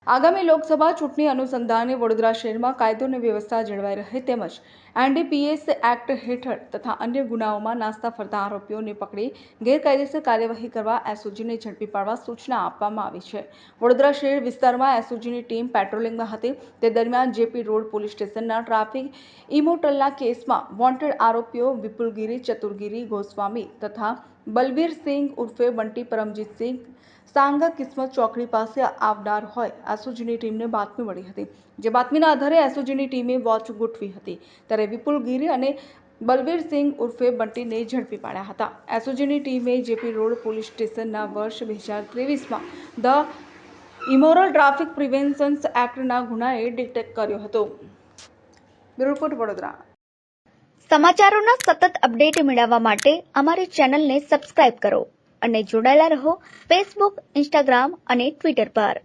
આગામી લોકસભા ચૂંટણી અનુસંધાને વડોદરા શહેરમાં કાયદો અને વ્યવસ્થા જળવાઈ રહે તેમજ એનડીપીએસ એક્ટ હેઠળ તથા અન્ય ગુનાઓમાં નાસ્તા ફરતા આરોપીઓને પકડી ગેરકાયદેસર કાર્યવાહી કરવા એસઓજીને ઝડપી પાડવા સૂચના આપવામાં આવી છે। વડોદરા શહેર વિસ્તારમાં એસઓજીની ટીમ પેટ્રોલિંગમાં હતી તે દરમિયાન જેપી રોડ પોલીસ સ્ટેશનના ટ્રાફિક ઇમોટલના કેસમાં વોન્ટેડ આરોપીઓ વિપુલગીરી, ચતુરગીરી ગોસ્વામી તથા બલબીરસિંહ ઉર્ફે બંટી પરમજીતસિંહ સાંગા કિસ્મત ચોકડી પાસે આવનાર હોય એસઓજીની ટીમને બાતમી મળી હતી। જે બાતમીના આધારે એસઓજીની ટીમે વોચ ગોઠવી હતી ત્યારે વિપુલગીરી અને બલબીરસિંહ ઉર્ફે બંટીને ઝડપી પાડ્યા હતા। એસઓજીની ટીમે જેપી રોડ પોલીસ સ્ટેશનના વર્ષ 2023માં ધ ઇમોરલ ટ્રાફિક પ્રિવેન્શન એક્ટના ગુનાએ ડિટેક્ટ કર્યો હતો। Bureau report Vadodara. સમાચારોના સતત અપડેટ મેળવવા માટે અમારી ચેનલને સબસ્ક્રાઇબ કરો અને જોડાયેલા રહો ફેસબુક, ઇન્સ્ટાગ્રામ અને ટ્વિટર પર।